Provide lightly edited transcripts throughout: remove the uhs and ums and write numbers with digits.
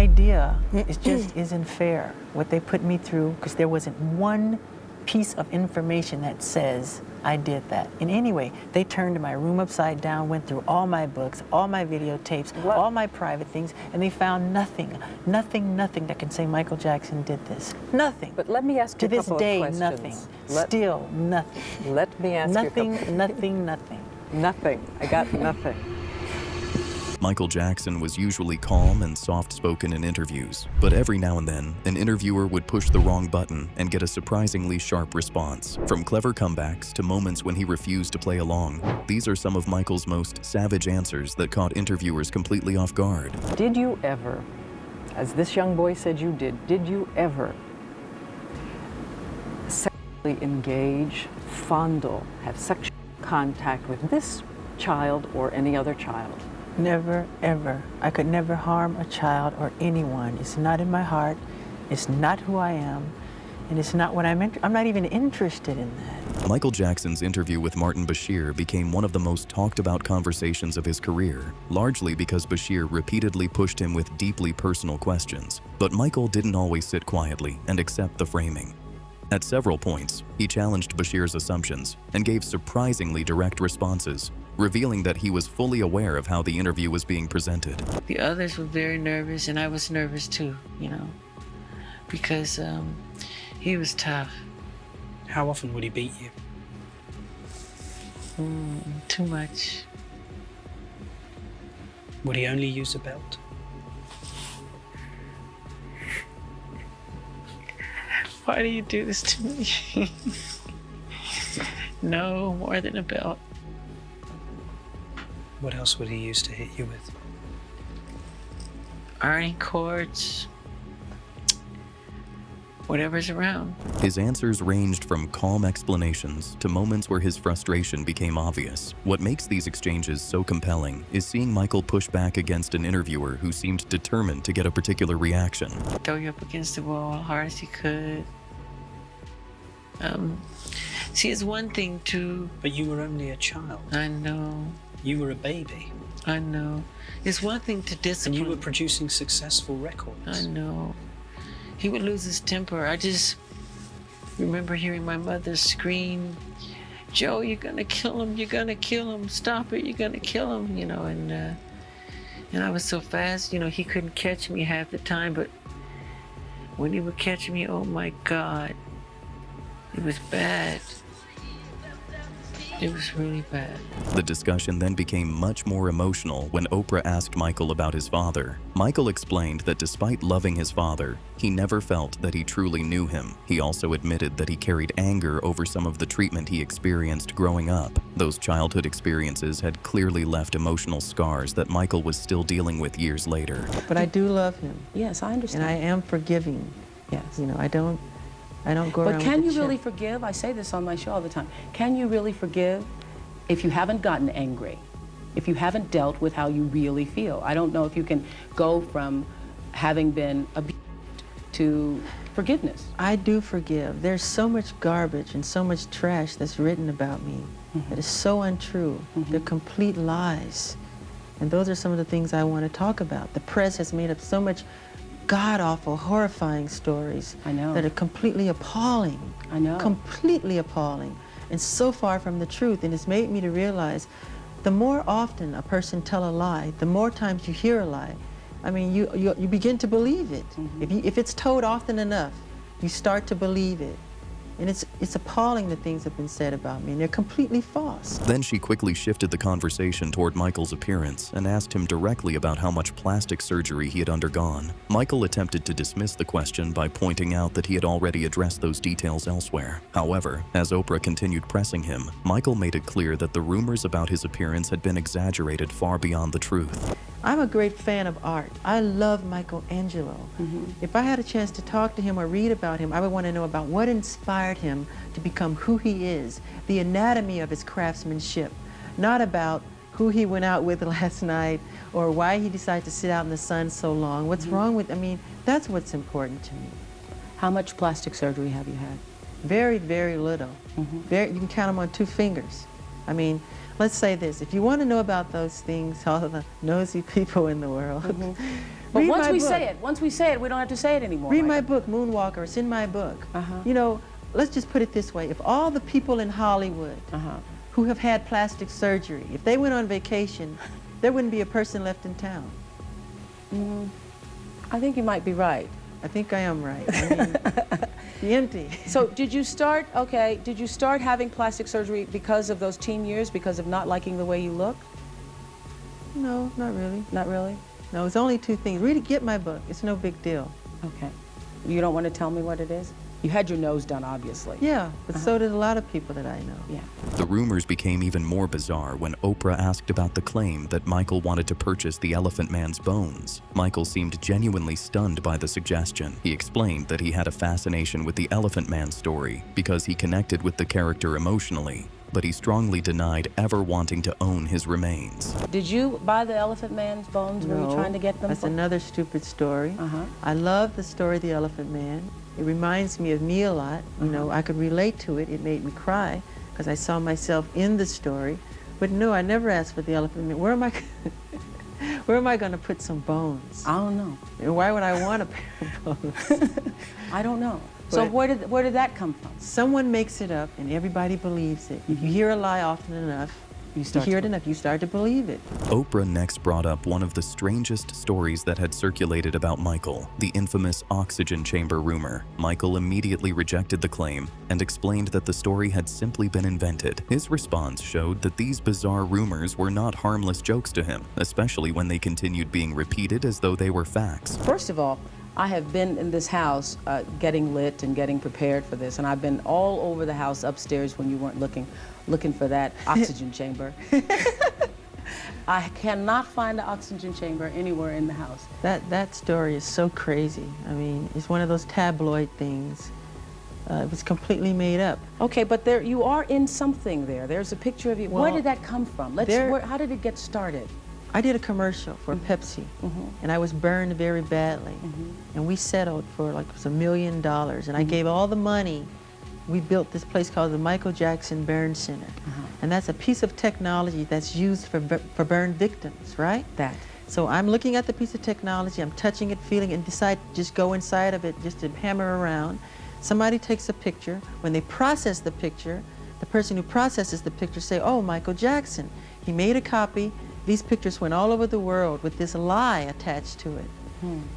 idea is just isn't fair, what they put me through, because there wasn't one piece of information that says I did that. In any way, they turned my room upside down, went through all my books, all my videotapes, all my private things, and they found nothing that can say Michael Jackson did this. Nothing. But let me ask you a couple of questions. To this day, nothing. Still nothing. Let me ask you a couple. Nothing. Nothing. I got nothing. Michael Jackson was usually calm and soft-spoken in interviews, but every now and then, an interviewer would push the wrong button and get a surprisingly sharp response. From clever comebacks to moments when he refused to play along, these are some of Michael's most savage answers that caught interviewers completely off guard. Did you ever, as this young boy said you did you ever sexually engage, fondle, have sexual contact with this child or any other child? Never, ever. I could never harm a child or anyone. It's not in my heart. It's not who I am. And it's not what I'm not even interested in that. Michael Jackson's interview with Martin Bashir became one of the most talked about conversations of his career, largely because Bashir repeatedly pushed him with deeply personal questions. But Michael didn't always sit quietly and accept the framing. At several points, he challenged Bashir's assumptions and gave surprisingly direct responses, revealing that he was fully aware of how the interview was being presented. The others were very nervous, and I was nervous too, you know, because he was tough. How often would he beat you? Too much. Would he only use a belt? Why do you do this to me? No, more than a belt. What else would he use to hit you with? Ironing cords. Whatever's around. His answers ranged from calm explanations to moments where his frustration became obvious. What makes these exchanges so compelling is seeing Michael push back against an interviewer who seemed determined to get a particular reaction. Throw you up against the wall hard as he could. See, it's one thing to... But you were only a child. I know. You were a baby. I know. It's one thing to discipline. And you were producing successful records. I know. He would lose his temper. I just remember hearing my mother scream, "Joe, you're gonna kill him, you're gonna kill him, stop it, you're gonna kill him," you know, and I was so fast, you know, he couldn't catch me half the time, but when he would catch me, oh my God, it was bad. It was really bad. The discussion then became much more emotional when Oprah asked Michael about his father. Michael explained that despite loving his father, he never felt that he truly knew him. He also admitted that he carried anger over some of the treatment he experienced growing up. Those childhood experiences had clearly left emotional scars that Michael was still dealing with years later. But I do love him. Yes, I understand. And I am forgiving. Yes. You know, I don't go around But can with you the really chip. forgive? I say this on my show all the time. Can you really forgive if you haven't gotten angry? If you haven't dealt with how you really feel? I don't know if you can go from having been abused to forgiveness. I do forgive. There's so much garbage and so much trash that's written about me that is so untrue. They're complete lies. And those are some of the things I want to talk about. The press has made up so much god-awful, horrifying stories. I know. That are completely appalling. I know. Completely appalling. And so far from the truth. And it's made me to realize the more often a person tell a lie, the more times you hear a lie, I mean, you begin to believe it. If it's told often enough, you start to believe it. And it's appalling the things that have been said about me, and they're completely false. Then she quickly shifted the conversation toward Michael's appearance and asked him directly about how much plastic surgery he had undergone. Michael attempted to dismiss the question by pointing out that he had already addressed those details elsewhere. However, as Oprah continued pressing him, Michael made it clear that the rumors about his appearance had been exaggerated far beyond the truth. I'm a great fan of art. I love Michelangelo. If I had a chance to talk to him or read about him, I would want to know about what inspired him to become who he is, the anatomy of his craftsmanship, not about who he went out with last night or why he decided to sit out in the sun so long. What's wrong with, I mean, that's what's important to me. How much plastic surgery have you had? Very, very little. You can count them on 2 fingers. I mean, let's say this, if you want to know about those things, all the nosy people in the world, But Read once my we book. say it, we don't have to say it anymore. Read my Michael. book, Moonwalker. It's in my book. Uh-huh. You know, let's just put it this way. If all the people in Hollywood who have had plastic surgery, if they went on vacation, there wouldn't be a person left in town. I think you might be right. I think I am right. I mean, be empty. So did you start having plastic surgery because of those teen years, because of not liking the way you look? No, not really. Not really? No, it's only two things. Really get my book. It's no big deal. Okay. You don't want to tell me what it is? You had your nose done, obviously. Yeah, but so did a lot of people that I know. Yeah. The rumors became even more bizarre when Oprah asked about the claim that Michael wanted to purchase the Elephant Man's bones. Michael seemed genuinely stunned by the suggestion. He explained that he had a fascination with the Elephant Man story because he connected with the character emotionally, but he strongly denied ever wanting to own his remains. Did you buy the Elephant Man's bones? Were you trying to get them? That's another stupid story. Uh-huh. I love the story of the Elephant Man. It reminds me of me a lot. You know, I could relate to it. It made me cry because I saw myself in the story. But no, I never asked for the Elephant Man. Where am I going to put some bones? I don't know. And why would I want a pair of bones? I don't know. So But- where did that come from? Someone makes it up and everybody believes it. If you hear a lie often enough, you hear it enough, you start to believe it. Oprah next brought up one of the strangest stories that had circulated about Michael, the infamous oxygen chamber rumor. Michael immediately rejected the claim and explained that the story had simply been invented. His response showed that these bizarre rumors were not harmless jokes to him, especially when they continued being repeated as though they were facts. First of all, I have been in this house getting lit and getting prepared for this, and I've been all over the house upstairs when you weren't looking for that oxygen chamber. I cannot find the oxygen chamber anywhere in the house. That story is so crazy. I mean, it's one of those tabloid things. It was completely made up. Okay, but there you are in something there. There's a picture of you. Where Well, did that come from? How did it get started? I did a commercial for Pepsi, and I was burned very badly. And we settled for like it was $1 million, and I gave all the money. We built this place called the Michael Jackson Burn Center, and that's a piece of technology that's used for burn victims, right? So I'm looking at the piece of technology, I'm touching it, feeling it, and decide to just go inside of it just to hammer around. Somebody takes a picture. When they process the picture, the person who processes the picture say, "Oh, Michael Jackson, he made a copy." These pictures went all over the world with this lie attached to it.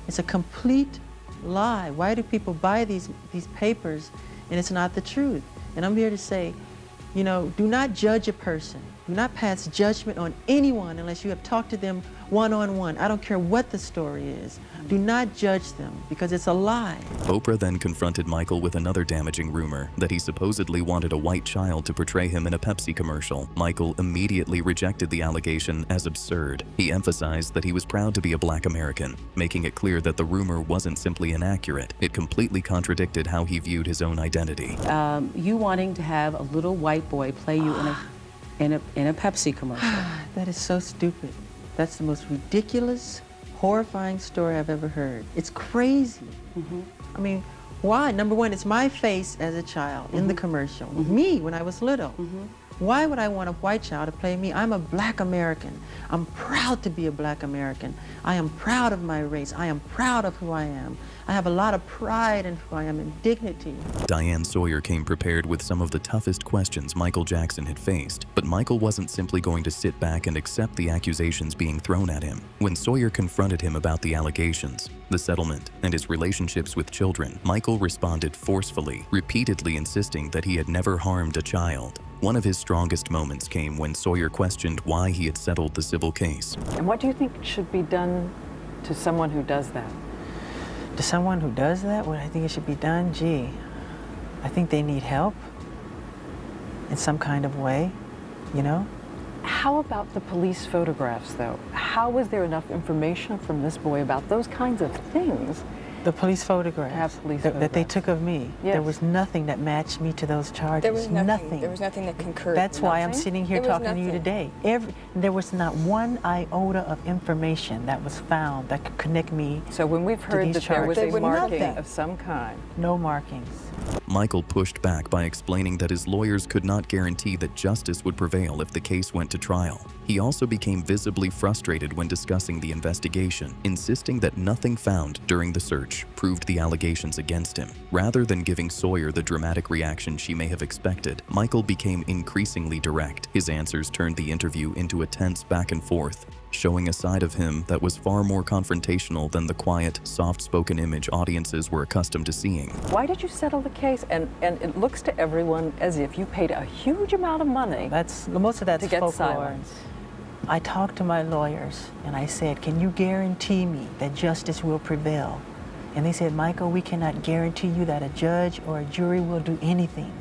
It's a complete lie. Why do people buy these papers and it's not the truth? And I'm here to say, you know, do not judge a person. Do not pass judgment on anyone unless you have talked to them one-on-one. I don't care what the story is. Do not judge them because it's a lie. Oprah then confronted Michael with another damaging rumor that he supposedly wanted a white child to portray him in a Pepsi commercial. Michael immediately rejected the allegation as absurd. He emphasized that he was proud to be a Black American, making it clear that the rumor wasn't simply inaccurate. It completely contradicted how he viewed his own identity. You wanting to have a little white boy play you in a Pepsi commercial. That is so stupid. That's the most ridiculous, horrifying story I've ever heard. It's crazy. I mean, why? Number one, it's my face as a child in the commercial. Me when I was little. Why would I want a white child to play me? I'm a Black American. I'm proud to be a Black American. I am proud of my race. I am proud of who I am. I have a lot of pride in who I am and dignity. Diane Sawyer came prepared with some of the toughest questions Michael Jackson had faced, but Michael wasn't simply going to sit back and accept the accusations being thrown at him. When Sawyer confronted him about the allegations, the settlement, and his relationships with children, Michael responded forcefully, repeatedly insisting that he had never harmed a child. One of his strongest moments came when Sawyer questioned why he had settled the civil case. And what do you think should be done to someone who does that? To someone who does that, what I think it should be done, gee, I think they need help in some kind of way, you know? How about the police photographs, though? How was there enough information from this boy about those kinds of things? The police photographs, Have police that they photographs. took of me. Yes. There was nothing that matched me to those charges. There was nothing. There was nothing that concurred. That's why I'm Nothing? sitting here There was talking to you nothing. today. There was not one iota of information that was found that could connect me. So when we've heard these that there was charges. a There was marking nothing. of some kind, No markings. Michael pushed back by explaining that his lawyers could not guarantee that justice would prevail if the case went to trial. He also became visibly frustrated when discussing the investigation, insisting that nothing found during the search proved the allegations against him. Rather than giving Sawyer the dramatic reaction she may have expected, Michael became increasingly direct. His answers turned the interview into a tense back and forth, showing a side of him that was far more confrontational than the quiet, soft-spoken image audiences were accustomed to seeing. Why did you settle the case? And it looks to everyone as if you paid a huge amount of money. Most of that's to get folklore. silence. I talked to my lawyers and I said, can you guarantee me that justice will prevail? And they said, Michael, we cannot guarantee you that a judge or a jury will do anything.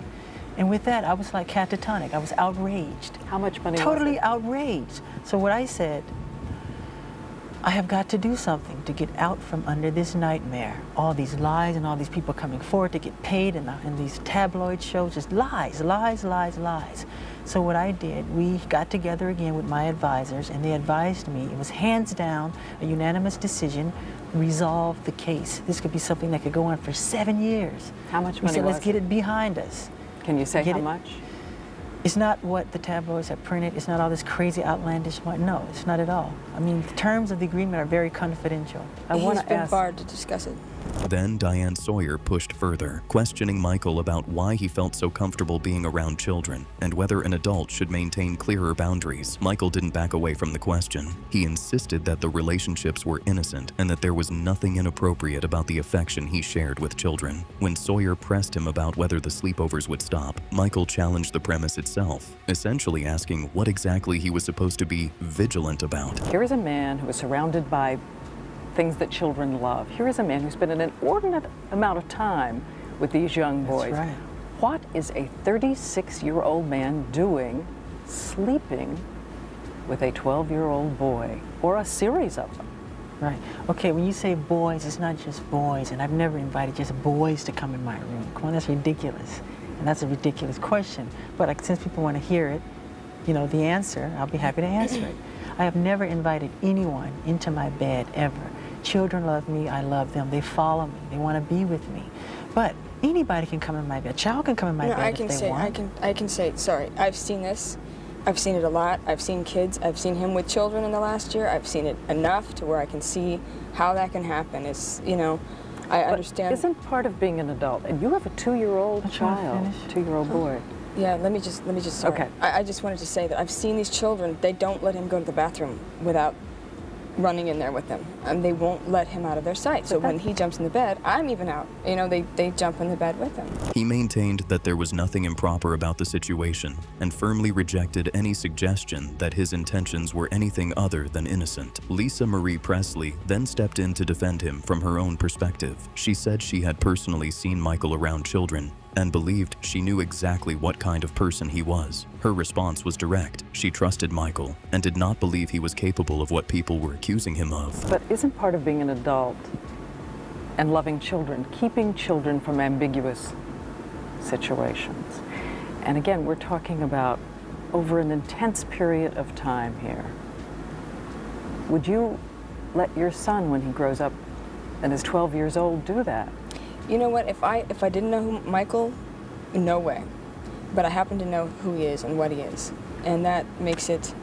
And with that, I was like catatonic. I was outraged. How much money was it? Totally outraged. So what I said, I have got to do something to get out from under this nightmare. All these lies and all these people coming forward to get paid in these tabloid shows, just lies, lies, lies, lies. So what I did, we got together again with my advisors and they advised me, it was hands down, a unanimous decision, resolve the case. This could be something that could go on for 7 years. How much We money said, was let's get it behind us. Can you say Get how it? much? It's not what the tabloids have printed. It's not all this crazy outlandish money. No, it's not at all. I mean, the terms of the agreement are very confidential. I want He's to been ask. barred to discuss it. Then Diane Sawyer pushed further, questioning Michael about why he felt so comfortable being around children and whether an adult should maintain clearer boundaries. Michael didn't back away from the question. He insisted that the relationships were innocent and that there was nothing inappropriate about the affection he shared with children. When Sawyer pressed him about whether the sleepovers would stop, Michael challenged the premise itself, essentially asking what exactly he was supposed to be vigilant about. Here is a man who is surrounded by things that children love. Here is a man who spent an inordinate amount of time with these young boys. That's right. What is a 36-year-old man doing sleeping with a 12-year-old boy, or a series of them? Right. Okay, when you say boys, it's not just boys, and I've never invited just boys to come in my room. Come on, that's ridiculous. And that's a ridiculous question. But since people want to hear it, you know, the answer, I'll be happy to answer it. I have never invited anyone into my bed, ever. Children love me, I love them, they follow me, they want to be with me. But anybody can come in my bed. A child can come in my bed if they want. I can say, sorry, I've seen this. I've seen it a lot. I've seen kids. I've seen him with children in the last year. I've seen it enough to where I can see how that can happen. It's, you know, I understand. Isn't part of being an adult, and you have a 2-year-old child, 2-year-old boy. Yeah, let me just, sorry. Okay. I just wanted to say that I've seen these children, they don't let him go to the bathroom without running in there with them. And they won't let him out of their sight. So when he jumps in the bed, I'm even out. You know, they jump in the bed with him. He maintained that there was nothing improper about the situation and firmly rejected any suggestion that his intentions were anything other than innocent. Lisa Marie Presley then stepped in to defend him from her own perspective. She said she had personally seen Michael around children and believed she knew exactly what kind of person he was. Her response was direct. She trusted Michael and did not believe he was capable of what people were accusing him of. But isn't part of being an adult and loving children, keeping children from ambiguous situations? And again, we're talking about over an intense period of time here. Would you let your son, when he grows up and is 12 years old, do that? You know what, if I didn't know who Michael, no way. But I happen to know who he is and what he is. And that makes it,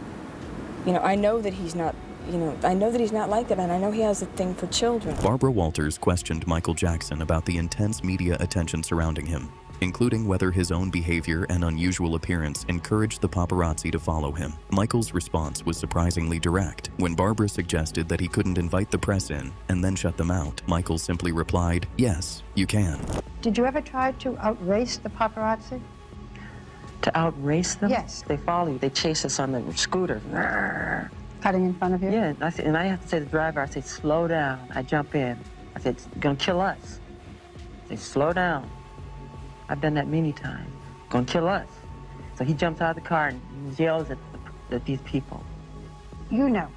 you know, I know that he's not, you know, I know that he's not like that, and I know he has a thing for children. Barbara Walters questioned Michael Jackson about the intense media attention surrounding him, including whether his own behavior and unusual appearance encouraged the paparazzi to follow him. Michael's response was surprisingly direct. When Barbara suggested that he couldn't invite the press in and then shut them out, Michael simply replied, "Yes, you can." Did you ever try to outrace the paparazzi? To outrace them? Yes. They follow you. They chase us on the scooter. Cutting in front of you? Yeah, and I have to say to the driver, I say, slow down. I jump in. I said, you're gonna kill us. I say, slow down. I've done that many times. Gonna kill us. So he jumps out of the car and yells at these people. You know,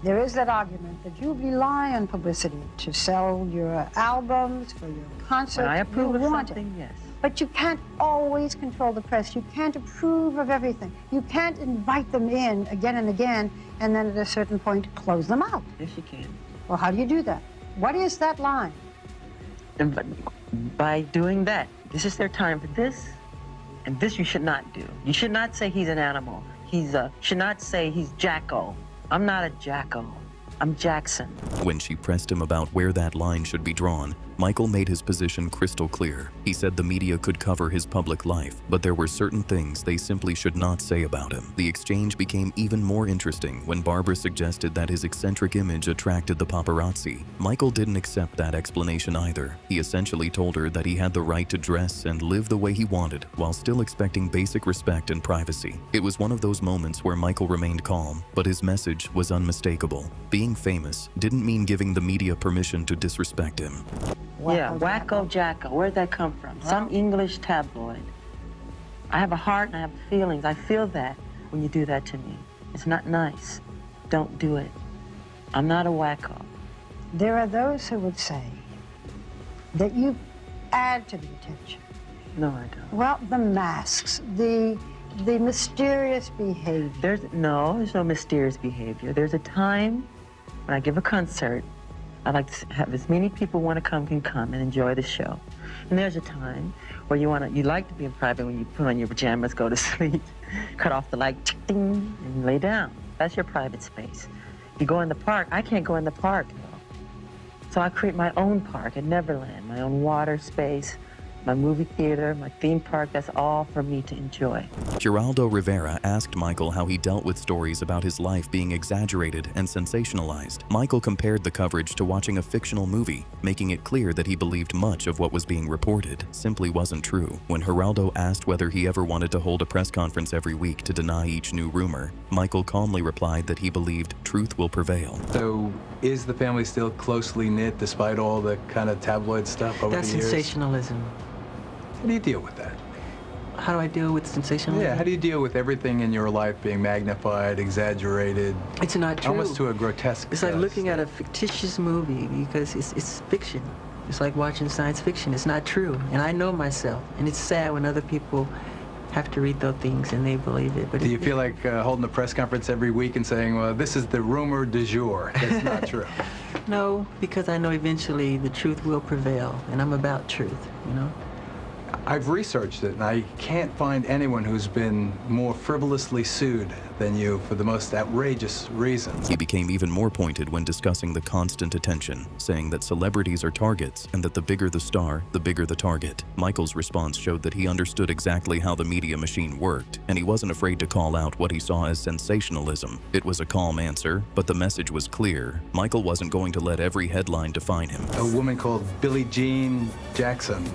there is that argument that you rely on publicity to sell your albums, for your concerts. When I approve of you want something, it. yes. But you can't always control the press. You can't approve of everything. You can't invite them in again and again, and then at a certain point, close them out. Yes, you can. Well, how do you do that? What is that line? And by doing that, this is their time for this, and this you should not do. You should not say he's an animal. should not say he's Jacko. I'm not a Jacko. I'm Jackson. When she pressed him about where that line should be drawn, Michael made his position crystal clear. He said the media could cover his public life, but there were certain things they simply should not say about him. The exchange became even more interesting when Barbara suggested that his eccentric image attracted the paparazzi. Michael didn't accept that explanation either. He essentially told her that he had the right to dress and live the way he wanted while still expecting basic respect and privacy. It was one of those moments where Michael remained calm, but his message was unmistakable. Being famous didn't mean giving the media permission to disrespect him. Yeah, Wacko Jacko. Where'd that come from? Some English tabloid. I have a heart and I have feelings. I feel that when you do that to me. It's not nice. Don't do it. I'm not a wacko. There are those who would say that you add to the attention. No, I don't. Well, the masks, the mysterious behavior. There's no mysterious behavior. There's a time when I give a concert, I like to have as many people want to come can come and enjoy the show. And there's a time where you like to be in private when you put on your pajamas, go to sleep, cut off the light, ding, and lay down. That's your private space. You go in the park, I can't go in the park, So I create my own park at Neverland, my own water space, my movie theater, my theme park. That's all for me to enjoy. Geraldo Rivera asked Michael how he dealt with stories about his life being exaggerated and sensationalized. Michael compared the coverage to watching a fictional movie, making it clear that he believed much of what was being reported simply wasn't true. When Geraldo asked whether he ever wanted to hold a press conference every week to deny each new rumor, Michael calmly replied that he believed truth will prevail. So is the family still closely knit despite all the kind of tabloid stuff over the years? That's sensationalism. How do you deal with that? How do I deal with sensationalism? Yeah, how do you deal with everything in your life being magnified, exaggerated? It's not true. Almost to a grotesque It's like looking at a fictitious movie because it's fiction. It's like watching science fiction. It's not true. And I know myself. And it's sad when other people have to read those things and they believe it. But do you feel like holding a press conference every week and saying, well, this is the rumor du jour? That's not true. No, because I know eventually the truth will prevail. And I'm about truth, you know? I've researched it, and I can't find anyone who's been more frivolously sued than you for the most outrageous reasons. He became even more pointed when discussing the constant attention, saying that celebrities are targets and that the bigger the star, the bigger the target. Michael's response showed that he understood exactly how the media machine worked, and he wasn't afraid to call out what he saw as sensationalism. It was a calm answer, but the message was clear. Michael wasn't going to let every headline define him. A woman called Billie Jean Jackson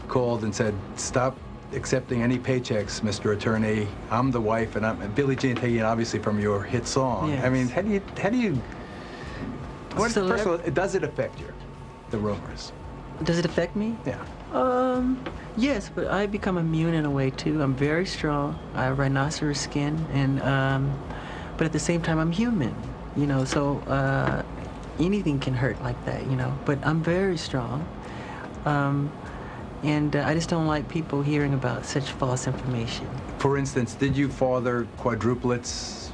called and said, stop accepting any paychecks, Mr. Attorney. I'm the wife, and Billie Jean taking it obviously from your hit song. Yes. I mean, how do you first of all, does it affect you, the rumors? Does it affect me? Yeah. Yes, but I become immune in a way too. I'm very strong. I have rhinoceros skin, and but at the same time, I'm human. You know, so anything can hurt like that. You know, but I'm very strong. And I just don't like people hearing about such false information. For instance, did you father quadruplets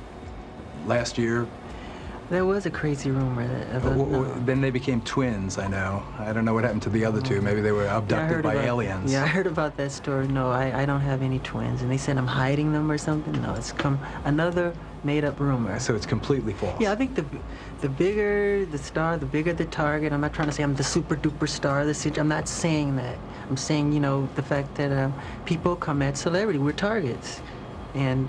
last year? There was a crazy rumor that then they became twins, I know. I don't know what happened to the other two. Maybe they were abducted by aliens. Yeah, I heard about that story. No, I don't have any twins. And they said I'm hiding them or something. No, it's another made-up rumor. So it's completely false. Yeah, I think the bigger the star, the bigger the target. I'm not trying to say I'm the super-duper star of the city. I'm not saying that. I'm saying, you know, the fact that people come at celebrity. We're targets. And,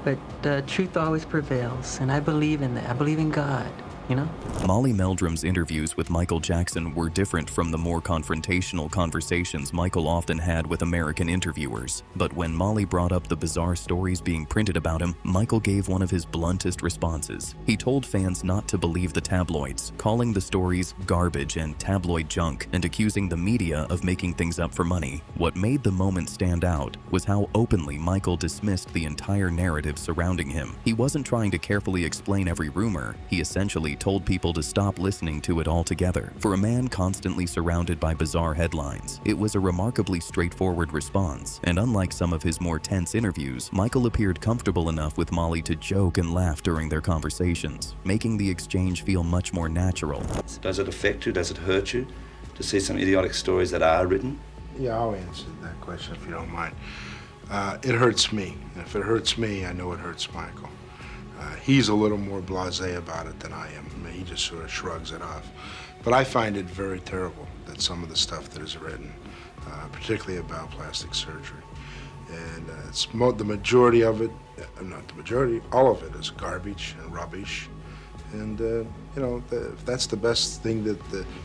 but truth always prevails. And I believe in that. I believe in God. You know? Molly Meldrum's interviews with Michael Jackson were different from the more confrontational conversations Michael often had with American interviewers. But when Molly brought up the bizarre stories being printed about him, Michael gave one of his bluntest responses. He told fans not to believe the tabloids, calling the stories garbage and tabloid junk, and accusing the media of making things up for money. What made the moment stand out was how openly Michael dismissed the entire narrative surrounding him. He wasn't trying to carefully explain every rumor. He essentially told people to stop listening to it altogether. For a man constantly surrounded by bizarre headlines, it was a remarkably straightforward response. And unlike some of his more tense interviews, Michael appeared comfortable enough with Molly to joke and laugh during their conversations, making the exchange feel much more natural. Does it affect you? Does it hurt you to see some idiotic stories that are written? Yeah, I'll answer that question if you don't mind. it hurts me. And if it hurts me, I know it hurts Michael. He's a little more blasé about it than I am. I mean, he just sort of shrugs it off. But I find it very terrible that some of the stuff that is written, particularly about plastic surgery, and the majority of it, not the majority, all of it is garbage and rubbish. And you know, if that's the best thing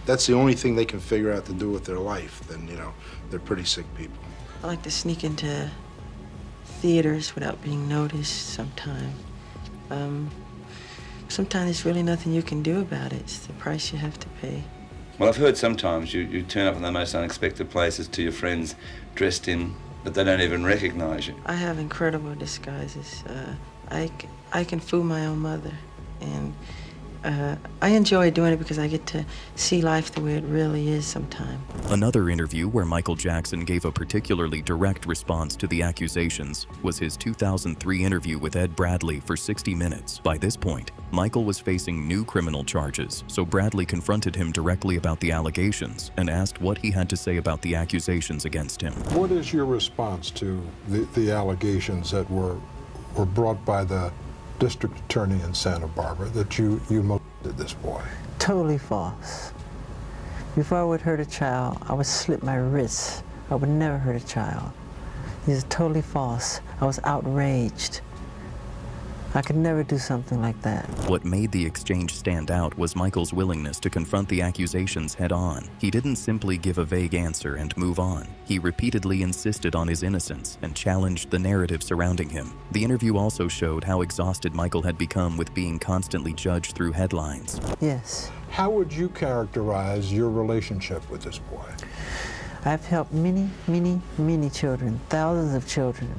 that's the only thing they can figure out to do with their life, then you know, they're pretty sick people. I like to sneak into theaters without being noticed sometimes. Sometimes there's really nothing you can do about it. It's the price you have to pay. Well, I've heard sometimes you turn up in the most unexpected places to your friends dressed in that they don't even recognize you. I have incredible disguises. I can fool my own mother, and I enjoy doing it because I get to see life the way it really is sometimes. Another interview where Michael Jackson gave a particularly direct response to the accusations was his 2003 interview with Ed Bradley for 60 Minutes. By this point, Michael was facing new criminal charges, so Bradley confronted him directly about the allegations and asked what he had to say about the accusations against him. What is your response to the allegations that were brought by the district attorney in Santa Barbara that you molested this boy? Totally false. Before I would hurt a child, I would slit my wrists. I would never hurt a child. These are totally false. I was outraged. I could never do something like that. What made the exchange stand out was Michael's willingness to confront the accusations head-on. He didn't simply give a vague answer and move on. He repeatedly insisted on his innocence and challenged the narrative surrounding him. The interview also showed how exhausted Michael had become with being constantly judged through headlines. Yes. How would you characterize your relationship with this boy? I've helped many, many, many children, thousands of children.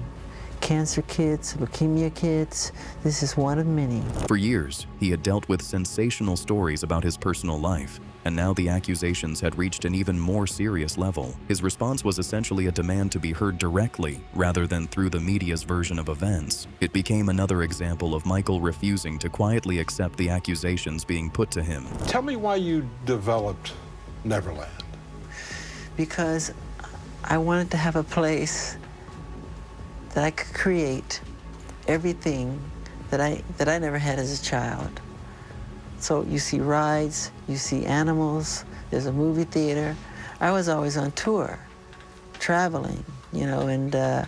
Cancer kids, leukemia kids. This is one of many. For years, he had dealt with sensational stories about his personal life, and now the accusations had reached an even more serious level. His response was essentially a demand to be heard directly, rather than through the media's version of events. It became another example of Michael refusing to quietly accept the accusations being put to him. Tell me why you developed Neverland. Because I wanted to have a place that I could create everything that I never had as a child. So you see rides, you see animals, there's a movie theater. I was always on tour, traveling, you know, and I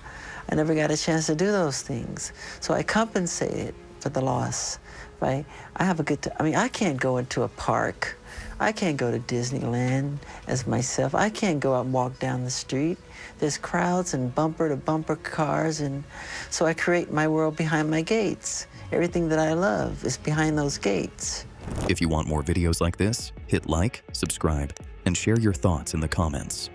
never got a chance to do those things. So I compensated for the loss. Right? I have a good time. I mean, I can't go into a park. I can't go to Disneyland as myself. I can't go out and walk down the street. There's crowds and bumper-to-bumper cars, and so I create my world behind my gates. Everything that I love is behind those gates. If you want more videos like this, hit like, subscribe, and share your thoughts in the comments.